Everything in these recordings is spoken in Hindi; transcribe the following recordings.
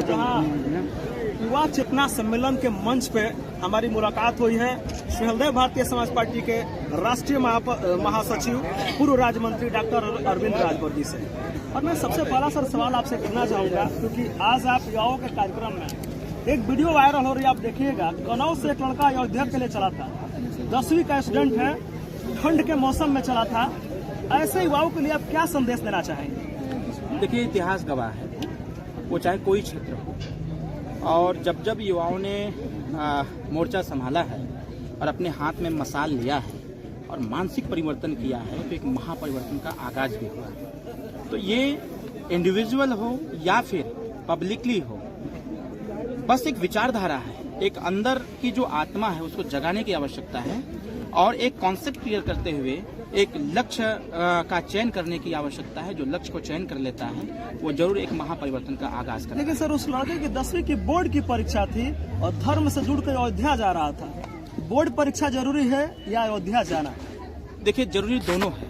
जहां युवा चेतना सम्मेलन के मंच पे हमारी मुलाकात हुई है सहदेव भारतीय समाज पार्टी के राष्ट्रीय महासचिव पूर्व राज्य मंत्री डॉक्टर अरविंद राजभर जी से। और मैं सबसे पहला सवाल आपसे करना चाहूंगा, क्योंकि आज आप युवाओं के कार्यक्रम में एक वीडियो वायरल हो रही है, आप देखिएगा। कनौज से एक लड़का अयोध्या के लिए चला था, 10वीं का स्टूडेंट है, ठंड के मौसम में चला था। ऐसे युवाओं के लिए आप क्या संदेश देना चाहेंगे? देखिए, इतिहास गवाह है, वो चाहे कोई क्षेत्र हो, और जब जब युवाओं ने मोर्चा संभाला है और अपने हाथ में मशाल लिया है और मानसिक परिवर्तन किया है, तो एक महापरिवर्तन का आगाज भी हुआ है। तो ये इंडिविजुअल हो या फिर पब्लिकली हो, बस एक विचारधारा है, एक अंदर की जो आत्मा है उसको जगाने की आवश्यकता है और एक कॉन्सेप्ट क्लियर करते हुए एक लक्ष्य का चयन करने की आवश्यकता है। जो लक्ष्य को चयन कर लेता है वो जरूर एक महापरिवर्तन का आगाज करेगा। लेकिन सर, उस लड़के की 10वीं की बोर्ड की परीक्षा थी और धर्म से जुड़कर अयोध्या जा रहा था। बोर्ड परीक्षा जरूरी है या अयोध्या जाना? देखिए, जरूरी दोनों है।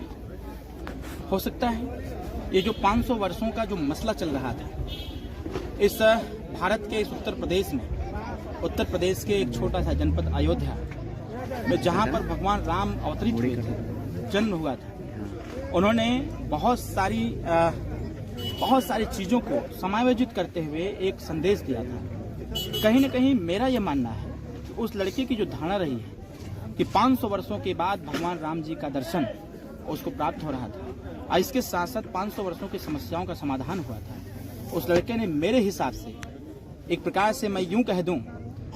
हो सकता है ये जो 500 वर्षों का जो मसला चल रहा था, इस भारत के इस उत्तर प्रदेश के एक छोटा सा जनपद अयोध्या में, जहां पर भगवान राम अवतरित हुए थे, जन्म हुआ था, उन्होंने बहुत सारी चीजों को समायोजित करते हुए एक संदेश दिया था। कहीं न कहीं मेरा यह मानना है कि उस लड़के की जो धारणा रही है कि 500 वर्षों के बाद भगवान राम जी का दर्शन उसको प्राप्त हो रहा था और इसके साथ साथ 500 वर्षों की समस्याओं का समाधान हुआ था। उस लड़के ने मेरे हिसाब से एक प्रकार से मैं यूं कह दूं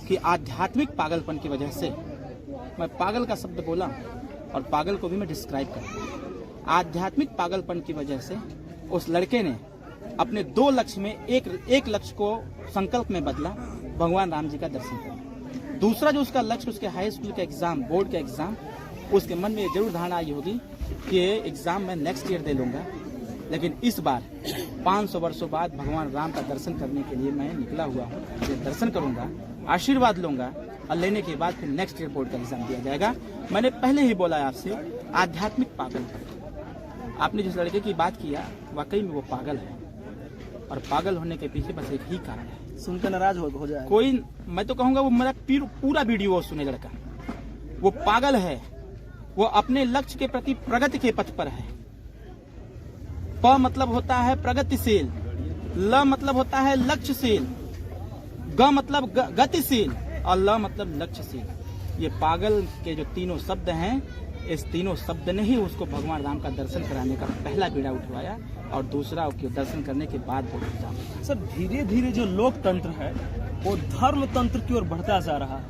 कि आध्यात्मिक पागलपन की वजह से, मैं पागल का शब्द बोला और पागल को भी मैं डिस्क्राइब करूं, आध्यात्मिक पागलपन की वजह से उस लड़के ने अपने 2 लक्ष्य में एक लक्ष्य को संकल्प में बदला, भगवान राम जी का दर्शन करना। दूसरा जो उसका लक्ष्य, उसके हाई स्कूल का एग्जाम, बोर्ड का एग्जाम, उसके मन में जरूर धारणा आई होगी कि ये एग्जाम मैं नेक्स्ट ईयर दे लूंगा, लेकिन इस बार 500 वर्षों बाद भगवान राम का दर्शन करने के लिए मैं निकला हुआ हूँ। दर्शन करूंगा, आशीर्वाद लूंगा और लेने के बाद फिर नेक्स्ट ईयर बोर्ड का एग्जाम दिया जाएगा। मैंने पहले ही बोला आपसे, आध्यात्मिक पागलपन। आपने जिस लड़के की बात किया, वाकई में वो पागल है और पागल होने के पीछे बस एक ही कारण है। सुनकर नाराज हो जाए कोई, मैं तो कहूंगा वो मेरा पूरा वीडियो सुने लड़का, वो पागल है, वो अपने लक्ष्य के प्रति प्रगति के पथ पर है। प मतलब होता है प्रगतिशील, ल मतलब होता है लक्ष्यशील, ग मतलब गतिशील और ल मतलब लक्ष्यशील। ये पागल के जो तीनों शब्द हैं, इस तीनों शब्द ने ही उसको भगवान राम का दर्शन कराने का पहला बीड़ा उठवाया और दूसरा उसके दर्शन करने के बाद वो एग्जाम। सर, धीरे धीरे जो लोकतंत्र है वो धर्म तंत्र की ओर बढ़ता जा रहा है।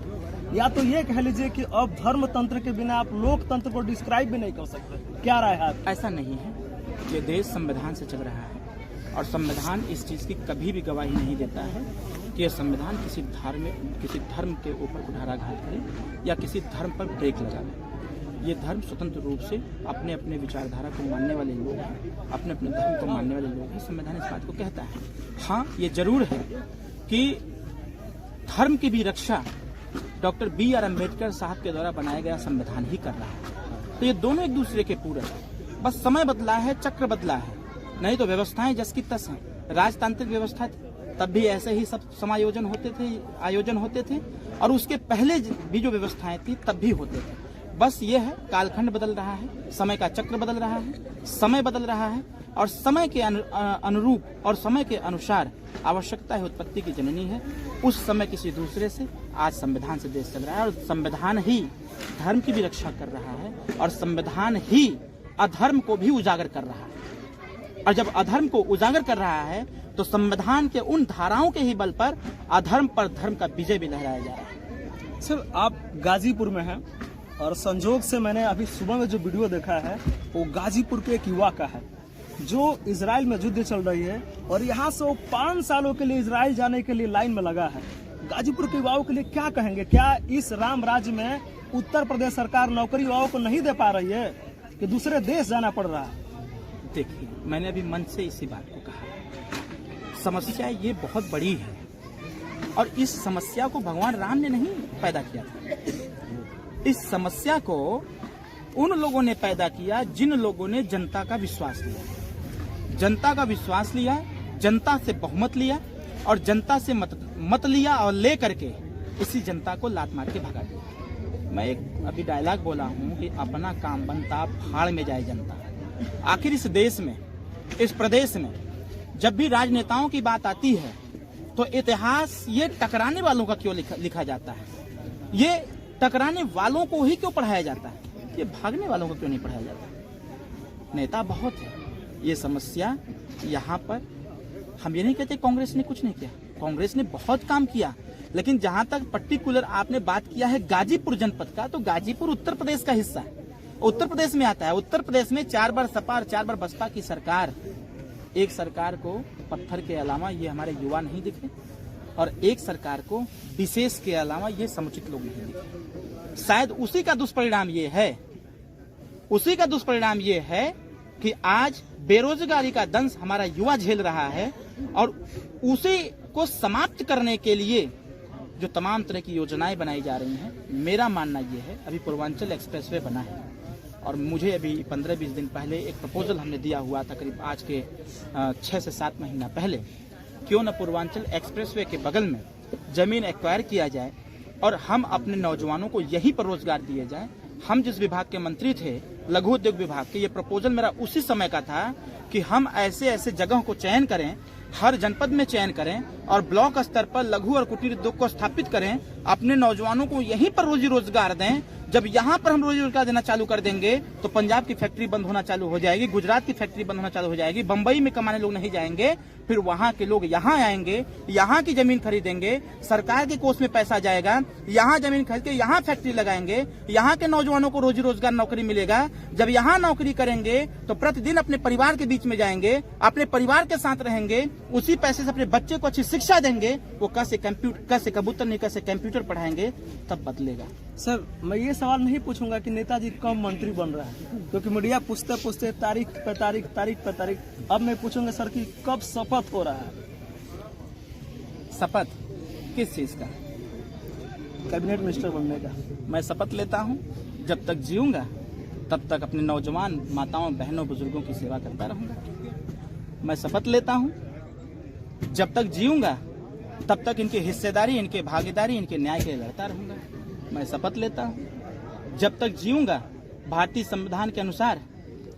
या तो ये कह लीजिए कि अब धर्म तंत्र के बिना आप लोकतंत्र को डिस्क्राइब भी नहीं कर सकते। क्या राय है? ऐसा नहीं है। ये देश संविधान से चल रहा है और संविधान इस चीज की कभी भी गवाही नहीं देता है कि यह संविधान किसी धर्म के ऊपर कुठाराघात करे या किसी धर्म पर ब्रेक लगाए। ये धर्म स्वतंत्र रूप से अपने अपने विचारधारा को मानने वाले लोग हैं, अपने अपने धर्म को मानने वाले लोग हैं। संविधान इस बात को कहता है। हाँ, ये जरूर है कि धर्म की भी रक्षा डॉक्टर B.R. अम्बेडकर साहब के द्वारा बनाया गया संविधान ही कर रहा है। तो ये दोनों एक दूसरे के पूरक हैं। बस समय बदला है, चक्र बदला है, नहीं तो व्यवस्थाएं जस की तस हैं। राजतांत्रिक व्यवस्था तब भी ऐसे ही सब आयोजन होते थे और उसके पहले भी जो व्यवस्थाएं थी तब भी होते थे। बस ये है, कालखंड बदल रहा है, समय का चक्र बदल रहा है, समय बदल रहा है और समय के अनुरूप और समय के अनुसार आवश्यकता है उत्पत्ति की जननी है। उस समय किसी दूसरे से, आज संविधान से देश चल रहा है और संविधान ही धर्म की भी रक्षा कर रहा है और संविधान ही अधर्म को भी उजागर कर रहा है। और जब अधर्म को उजागर कर रहा है तो संविधान के उन धाराओं के ही बल पर अधर्म पर धर्म का विजय भी लहराया जा रहा है। सर, आप गाजीपुर में हैं और संजोग से मैंने अभी सुबह में जो वीडियो देखा है वो गाजीपुर के एक युवा का है जो इजराइल में युद्ध चल रही है और यहाँ से वो 5 सालों के लिए इजराइल जाने के लिए लाइन में लगा है। गाजीपुर के युवाओं के लिए क्या कहेंगे? क्या इस राम राज्य में उत्तर प्रदेश सरकार नौकरी युवाओं को नहीं दे पा रही है कि दूसरे देश जाना पड़ रहा है? देखिए, मैंने अभी मन से इसी बात को कहा, समस्या ये बहुत बड़ी है और इस समस्या को भगवान राम ने नहीं पैदा किया था। इस समस्या को उन लोगों ने पैदा किया जिन लोगों ने जनता का विश्वास लिया, जनता का विश्वास लिया, जनता से बहुमत लिया और जनता से मत लिया और ले करके इसी जनता को लात मार के भगा दिया। मैं एक अभी डायलॉग बोला हूं कि अपना काम बनता फाड़ में जाए जनता। आखिर इस देश में, इस प्रदेश में जब भी राजनेताओं की बात आती है तो इतिहास ये टकराने वालों का क्यों लिखा जाता है? ये टकराने वालों को ही क्यों पढ़ाया जाता है? ये भागने वालों को क्यों नहीं पढ़ाया जाता? नेता बहुत है, ये समस्या यहाँ पर हम ये नहीं कहते कांग्रेस ने कुछ नहीं किया, कांग्रेस ने बहुत काम किया, लेकिन जहां तक पर्टिकुलर आपने बात किया है गाजीपुर जनपद का, तो गाजीपुर उत्तर प्रदेश का हिस्सा है, उत्तर प्रदेश में आता है। उत्तर प्रदेश में 4 बार सपा और 4 बार बसपा की सरकार, एक सरकार को पत्थर के अलावा ये हमारे युवा नहीं दिखे और एक सरकार को विशेष के अलावा ये समुचित लोग नहीं दिखे। शायद उसी का दुष्परिणाम ये है, उसी का दुष्परिणाम ये है कि आज बेरोजगारी का दंश हमारा युवा झेल रहा है और उसी को समाप्त करने के लिए जो तमाम तरह की योजनाएं बनाई जा रही हैं। मेरा मानना ये है, अभी पूर्वांचल एक्सप्रेसवे बना है और मुझे अभी 15-20 दिन पहले एक प्रपोजल हमने दिया हुआ था, करीब आज के 6 से 7 महीना पहले, क्यों न पूर्वांचल एक्सप्रेसवे के बगल में जमीन एक्वायर किया जाए और हम अपने नौजवानों को यहीं पर रोजगार दिए जाए। हम जिस विभाग के मंत्री थे, लघु उद्योग विभाग के, ये प्रपोजल मेरा उसी समय का था कि हम ऐसे ऐसे जगहों को चयन करें, हर जनपद में चयन करें और ब्लॉक स्तर पर लघु और कुटीर उद्योग को स्थापित करें, अपने नौजवानों को यहीं पर रोजी रोजगार दें। जब यहाँ पर हम रोजी रोजगार देना चालू कर देंगे तो पंजाब की फैक्ट्री बंद होना चालू हो जाएगी, गुजरात की फैक्ट्री बंद होना चालू हो जाएगी, बंबई में कमाने लोग नहीं जाएंगे, फिर वहाँ के लोग यहाँ आएंगे, यहाँ की जमीन खरीदेंगे, सरकार के कोष में पैसा जाएगा, यहाँ जमीन खरीद के यहाँ फैक्ट्री लगाएंगे, यहाँ के नौजवानों को रोजी रोजगार नौकरी मिलेगा। जब यहाँ नौकरी करेंगे तो प्रतिदिन अपने परिवार के बीच में जाएंगे, अपने परिवार के साथ रहेंगे, उसी पैसे से अपने बच्चे को अच्छी शिक्षा देंगे। वो कैसे कबूतर नहीं कैसे कंप्यूटर पढ़ाएंगे, तब बदलेगा। सर, मैं ये सवाल नहीं पूछूंगा कि नेताजी कब मंत्री बन रहा है, क्योंकि मीडिया पूछते पूछते तारीख पे तारीख। अब मैं पूछूंगा सर कि कब शपथ हो रहा है? शपथ किस चीज का? कैबिनेट मिनिस्टर बनने का। मैं शपथ लेता हूं, जब तक जीऊंगा तब तक अपने नौजवान माताओं, बहनों, बुजुर्गों की सेवा करता रहूंगा। मैं शपथ लेता हूं, जब तक जीऊंगा तब तक इनकी हिस्सेदारी, इनके भागीदारी, इनके न्याय के लिए लड़ता रहूंगा। मैं शपथ लेता हूं, जब तक जीऊंगा भारतीय संविधान के अनुसार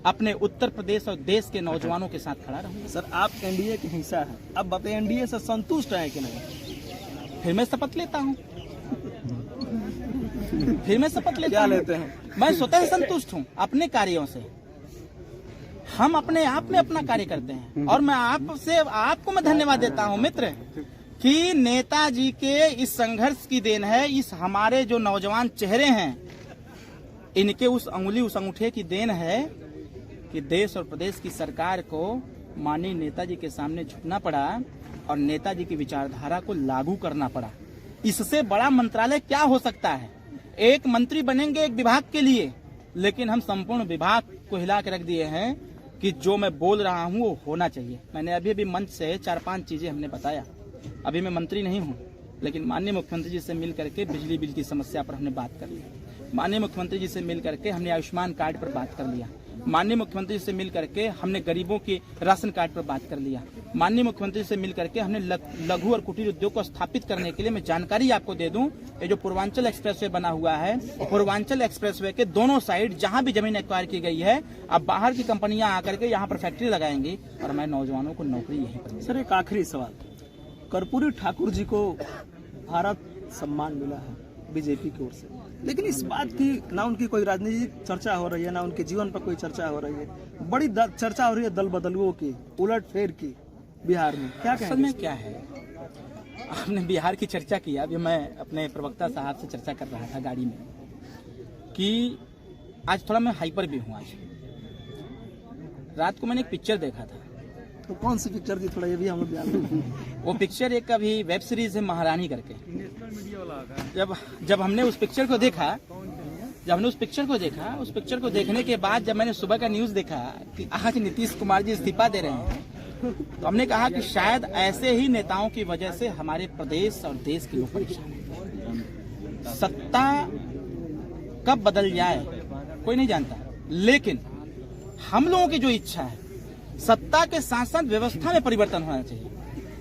अपने उत्तर प्रदेश और देश के नौजवानों के साथ खड़ा रहूंगा। सर, आप एनडीए के हिस्सा हैं, अब बताइए एनडीए से संतुष्ट हैं कि नहीं? फिर मैं शपथ लेता हूं, फिर मैं शपथ क्या लेते हैं? मैं स्वतः संतुष्ट हूं अपने कार्यों से। हम अपने आप में अपना कार्य करते हैं और मैं आपको मैं धन्यवाद देता हूं मित्र कि नेताजी के इस संघर्ष की देन है, इस हमारे जो नौजवान चेहरे हैं, इनके उस अंगूठे की देन है कि देश और प्रदेश की सरकार को माननीय नेताजी के सामने झुकना पड़ा और नेताजी की विचारधारा को लागू करना पड़ा। इससे बड़ा मंत्रालय क्या हो सकता है? एक मंत्री बनेंगे एक विभाग के लिए, लेकिन हम संपूर्ण विभाग को हिला के रख दिए हैं कि जो मैं बोल रहा हूं वो होना चाहिए। मैंने अभी मंच से 4-5 चीजें हमने बताया। अभी मैं मंत्री नहीं हूं, लेकिन माननीय मुख्यमंत्री जी से मिल करके बिजली बिल की समस्या पर हमने बात कर ली। माननीय मुख्यमंत्री जी से मिल करके हमने आयुष्मान कार्ड पर बात कर लिया। माननीय मुख्यमंत्री जी से मिल करके हमने गरीबों के राशन कार्ड पर बात कर लिया। माननीय मुख्यमंत्री से मिल करके हमने लघु और कुटीर उद्योग को स्थापित करने के लिए, मैं जानकारी आपको दे दूं, ये जो पूर्वांचल एक्सप्रेसवे बना हुआ है, पूर्वांचल एक्सप्रेसवे के दोनों साइड जहां भी जमीन एक्वायर की गई है, अब बाहर की कंपनियां आकर के यहाँ पर फैक्ट्री लगाएंगी और हमारे नौजवानों को नौकरी यहीं पर। सर, एक आखिरी सवाल, कर्पूरी ठाकुर जी को भारत सम्मान मिला है बीजेपी की ओर से, लेकिन इस बात की ना उनकी कोई राजनीतिक चर्चा हो रही है, ना उनके जीवन पर कोई चर्चा हो रही है। बड़ी चर्चा हो रही है दल बदलुओं की, उलट फेर की बिहार में। क्या असल में क्या है, आपने बिहार की चर्चा की। अभी मैं अपने प्रवक्ता साहब से चर्चा कर रहा था गाड़ी में कि आज थोड़ा मैं हाइपर भी हूँ। आज रात को मैंने एक पिक्चर देखा था। तो कौन सी पिक्चर थी, थोड़ा ये भी हम लोग बयान करें। वो पिक्चर एक अभी वेब सीरीज है महारानी करके। जब हमने उस पिक्चर को देखा, उस पिक्चर को देखने के बाद जब मैंने सुबह का न्यूज़ देखा कि आज नीतीश कुमार जी इस्तीफा दे रहे हैं, तो हमने कहा कि शायद ऐसे ही नेताओं की वजह से हमारे प्रदेश और देश के लोग परेशान हैं। सत्ता कब बदल जाए कोई नहीं जानता, लेकिन हम लोगों की जो इच्छा है, सत्ता के साथ साथ व्यवस्था में परिवर्तन होना चाहिए।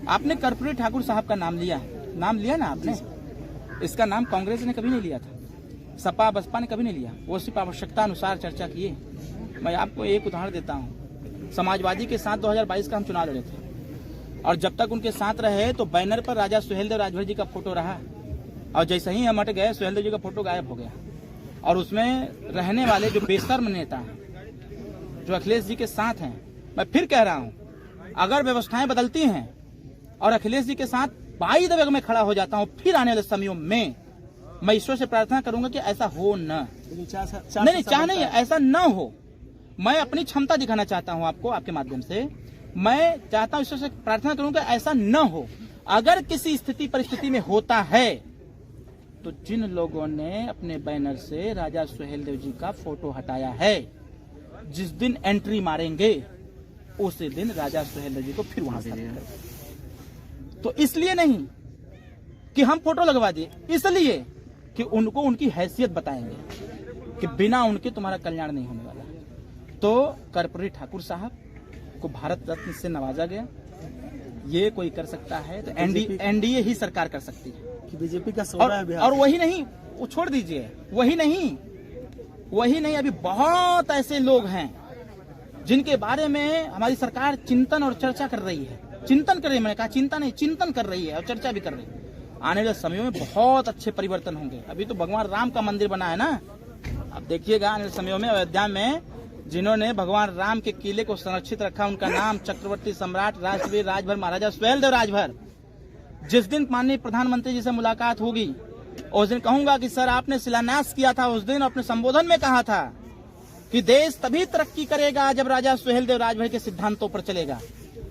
आपने कर्पूरी ठाकुर साहब का नाम लिया, नाम लिया ना आपने, इसका नाम कांग्रेस ने कभी नहीं लिया था, सपा बसपा ने कभी नहीं लिया, वो सिर्फ आवश्यकता अनुसार चर्चा किए। मैं आपको एक उदाहरण देता हूँ, समाजवादी के साथ 2022 का हम चुनाव लड़े थे और जब तक उनके साथ रहे तो बैनर पर राजा सुहेलदेव राजभर जी का फोटो रहा और जैसे ही हम हट गए सुहेलदेव जी का फोटो गायब हो गया। और उसमें रहने वाले जो बेशर्म नेता हैं जो अखिलेश जी के साथ हैं, मैं फिर कह रहा हूँ, अगर व्यवस्थाएं बदलती हैं और अखिलेश जी के साथ बाई दबे में खड़ा हो जाता हूँ, फिर आने वाले समयों में मैं ईश्वर से प्रार्थना करूंगा कि ऐसा हो न, नहीं चाह नहीं ऐसा न हो। मैं अपनी क्षमता दिखाना चाहता हूं आपको, आपके माध्यम से मैं चाहता हूं, ईश्वर से प्रार्थना करूंगा ऐसा न हो। अगर किसी स्थिति परिस्थिति में होता है तो जिन लोगों ने अपने बैनर से राजा सुहेलदेव जी का फोटो हटाया है, जिस दिन एंट्री मारेंगे उसी दिन राजा सुहेलदेव जी को फिर वहां से तो इसलिए नहीं कि हम फोटो लगवा दिए, इसलिए कि उनको उनकी हैसियत बताएंगे कि बिना उनके तुम्हारा कल्याण नहीं होने वाला। तो कर्पूरी ठाकुर साहब को भारत रत्न से नवाजा गया, ये कोई कर सकता है तो एनडीए ही सरकार कर सकती है कि बीजेपी का सौदा है बिहार। और वही नहीं, वो छोड़ दीजिए, वही नहीं, अभी बहुत ऐसे लोग हैं जिनके बारे में हमारी सरकार चिंतन और चर्चा कर रही है, चिंतन कर रही है, मैंने कहा चिंता नहीं, चिंतन कर रही है और चर्चा भी कर रही है। आने वाले समयों में बहुत अच्छे परिवर्तन होंगे। अभी तो भगवान राम का मंदिर बना है ना, अब देखिएगा आने वाले समयों में अयोध्या में जिन्होंने भगवान राम के किले को संरक्षित रखा, उनका नाम चक्रवर्ती सम्राट राजवीर राजभर महाराजा सुहेलदेव राजभर। जिस दिन माननीय प्रधानमंत्री जी से मुलाकात होगी उस दिन कहूंगा कि सर आपने शिलान्यास किया था, उस दिन अपने संबोधन में कहा था कि देश तभी तरक्की करेगा जब राजा सुहेलदेव राजभर के सिद्धांतों पर चलेगा।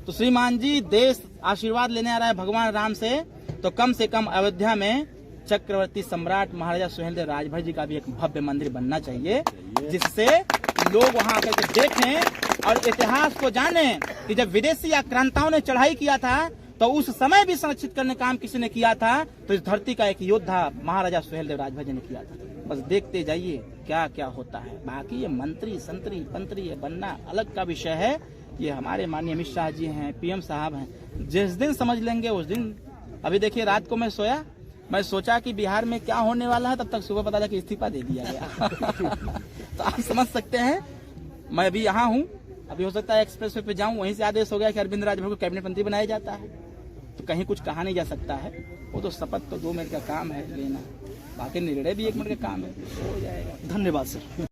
तो श्रीमान जी, देश आशीर्वाद लेने आ रहा है भगवान राम से, तो कम से कम अयोध्या में चक्रवर्ती सम्राट महाराजा सुहेलदेव राजभर जी का भी एक भव्य मंदिर बनना चाहिए, जिससे लोग वहां आकर के देखें और इतिहास को जानें कि जब विदेशी आक्रांताओं ने चढ़ाई किया था तो उस समय भी संरक्षित करने का काम किसी ने किया था, तो इस धरती का एक योद्धा महाराजा सुहेलदेव राजभर जी ने किया था। बस देखते जाइए क्या क्या होता है। बाकी ये मंत्री संतरी पंतरी ये बनना अलग का विषय है। ये हमारे माननीय अमित शाह जी हैं, पीएम साहब हैं, जिस दिन समझ लेंगे उस दिन। अभी देखिए रात को मैं सोया, मैं सोचा कि बिहार में क्या होने वाला है, तब तक सुबह पता लगा कि इस्तीफा दे दिया गया। तो आप समझ सकते हैं, मैं अभी यहाँ हूँ, अभी हो सकता है एक्सप्रेस वे पे जाऊँ, वहीं से आदेश हो गया कि अरविंद राजभर को कैबिनेट मंत्री बनाया जाता है। तो कहीं कुछ कहा नहीं जा सकता है, वो तो शपथ तो 2 मिनट का काम है लेना, बाकी निर्णय भी 1 मिनट का काम है, हो जाएगा। धन्यवाद सर।